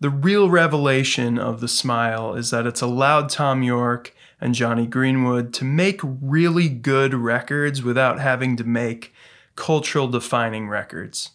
The real revelation of The Smile is that it's allowed Thom Yorke and Jonny Greenwood to make really good records without having to make cultural defining records.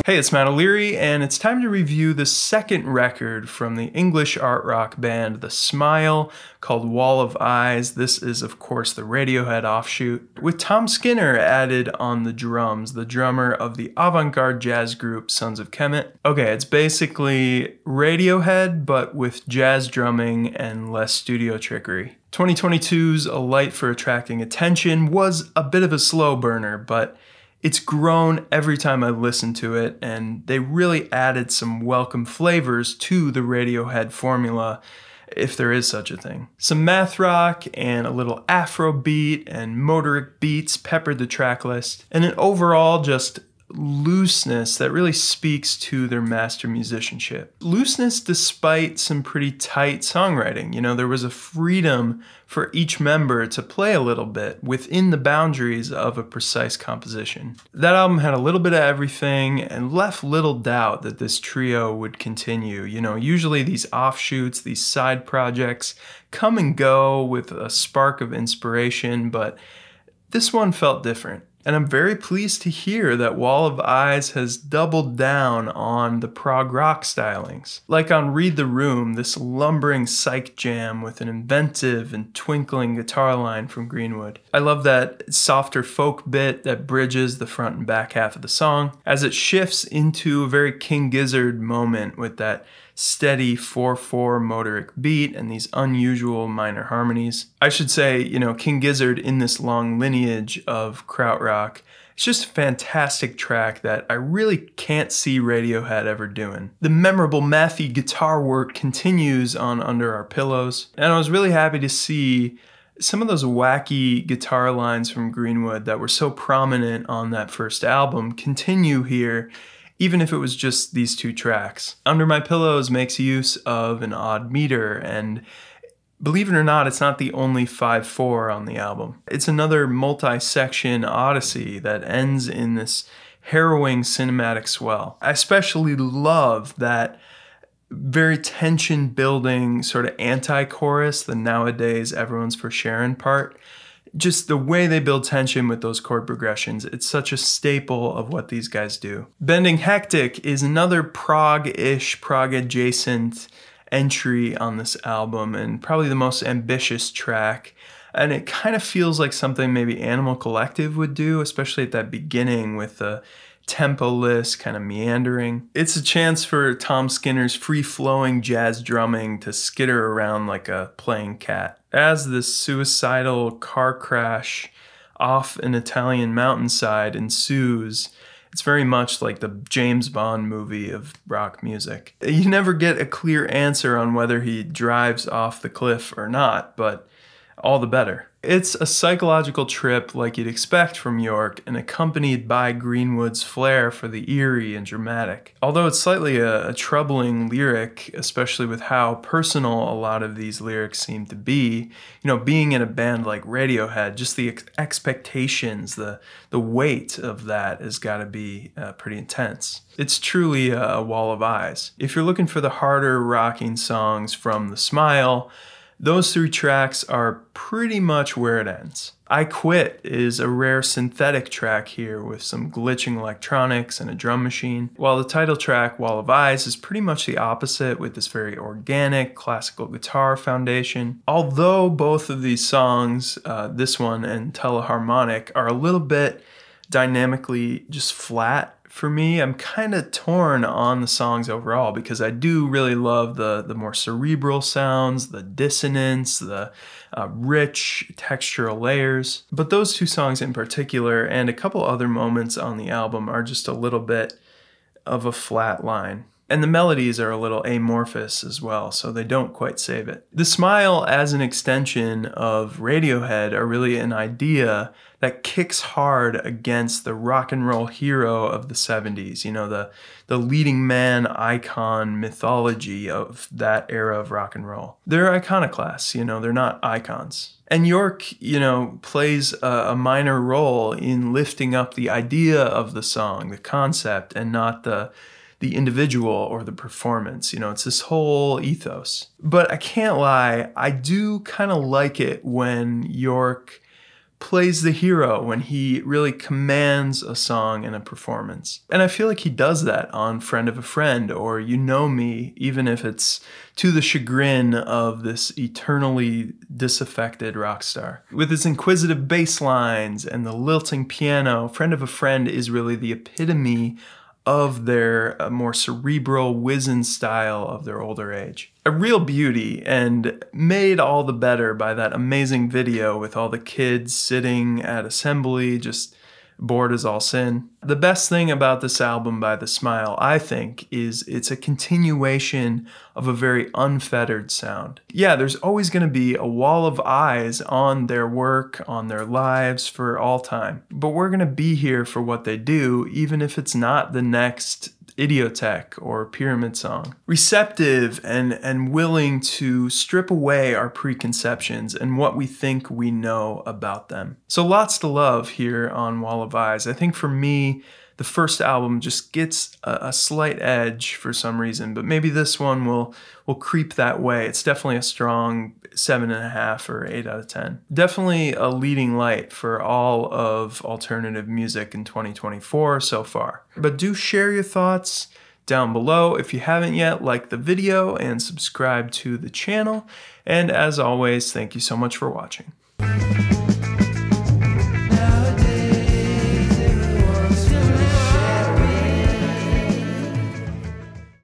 Hey, it's Matt O'Leary, and it's time to review the second record from the English art rock band The Smile, called Wall of Eyes. This is, of course, the Radiohead offshoot, with Tom Skinner added on the drums, the drummer of the avant-garde jazz group Sons of Kemet. Okay, it's basically Radiohead, but with jazz drumming and less studio trickery. 2022's A Light for Attracting Attention was a bit of a slow burner, but it's grown every time I listen to it, and they really added some welcome flavors to the Radiohead formula, if there is such a thing. Some math rock and a little Afrobeat and motoric beats peppered the track list, and an overall just looseness that really speaks to their master musicianship. Looseness despite some pretty tight songwriting. You know, there was a freedom for each member to play a little bit within the boundaries of a precise composition. That album had a little bit of everything and left little doubt that this trio would continue. You know, usually these offshoots, these side projects come and go with a spark of inspiration, but this one felt different. And I'm very pleased to hear that Wall of Eyes has doubled down on the prog rock stylings. Like on Read the Room, this lumbering psych jam with an inventive and twinkling guitar line from Greenwood. I love that softer folk bit that bridges the front and back half of the song, as it shifts into a very King Gizzard moment with that steady 4/4 motoric beat and these unusual minor harmonies. I should say, you know, King Gizzard in this long lineage of krautrock, it's just a fantastic track that I really can't see Radiohead ever doing. The memorable mathy guitar work continues on Under Our Pillows, and I was really happy to see some of those wacky guitar lines from Greenwood that were so prominent on that first album continue here, even if it was just these two tracks. Under My Pillows makes use of an odd meter, and believe it or not, it's not the only 5/4 on the album. It's another multi-section odyssey that ends in this harrowing cinematic swell. I especially love that very tension-building sort of anti-chorus, the nowadays everyone's for Sharon part. Just the way they build tension with those chord progressions, it's such a staple of what these guys do. Bending Hectic is another prog-ish, prog-adjacent entry on this album, and probably the most ambitious track. And it kind of feels like something maybe Animal Collective would do, especially at that beginning with the tempo-less kind of meandering. It's a chance for Tom Skinner's free-flowing jazz drumming to skitter around like a playing cat. As this suicidal car crash off an Italian mountainside ensues, it's very much like the James Bond movie of rock music. You never get a clear answer on whether he drives off the cliff or not, but all the better. It's a psychological trip like you'd expect from Yorke, and accompanied by Greenwood's flair for the eerie and dramatic. Although it's slightly a troubling lyric, especially with how personal a lot of these lyrics seem to be, you know, being in a band like Radiohead, just the expectations, the weight of that has got to be pretty intense. It's truly a wall of eyes. If you're looking for the harder rocking songs from The Smile, those three tracks are pretty much where it ends. I Quit is a rare synthetic track here with some glitching electronics and a drum machine, while the title track, Wall of Eyes, is pretty much the opposite with this very organic classical guitar foundation. Although both of these songs, this one and Teleharmonic, are a little bit dynamically just flat, for me, I'm kind of torn on the songs overall because I do really love the more cerebral sounds, the dissonance, the rich textural layers. But those two songs in particular, and a couple other moments on the album, are just a little bit of a flat line. And the melodies are a little amorphous as well, so they don't quite save it. The Smile as an extension of Radiohead are really an idea that kicks hard against the rock and roll hero of the 70s, you know, the leading man icon mythology of that era of rock and roll. They're iconoclasts, you know, they're not icons. And York, you know, plays a minor role in lifting up the idea of the song, the concept, and not the individual or the performance. You know, it's this whole ethos. But I can't lie, I do kind of like it when York plays the hero, when he really commands a song and a performance. And I feel like he does that on Friend of a Friend or You Know Me, even if it's to the chagrin of this eternally disaffected rock star. With his inquisitive bass lines and the lilting piano, Friend of a Friend is really the epitome of their more cerebral, wizened style of their older age. A real beauty, and made all the better by that amazing video with all the kids sitting at assembly, just bored as all sin. The best thing about this album by The Smile, I think, is it's a continuation of a very unfettered sound. Yeah, there's always going to be a wall of eyes on their work, on their lives for all time. But we're going to be here for what they do, even if it's not the next Idiotech or Pyramid Song. Receptive and willing to strip away our preconceptions and what we think we know about them. So lots to love here on Wall of Eyes. I think for me, the first album just gets a slight edge for some reason, but maybe this one will creep that way. It's definitely a strong 7.5 or 8 out of 10. Definitely a leading light for all of alternative music in 2024 so far. But do share your thoughts down below. If you haven't yet, like the video and subscribe to the channel. And as always, thank you so much for watching.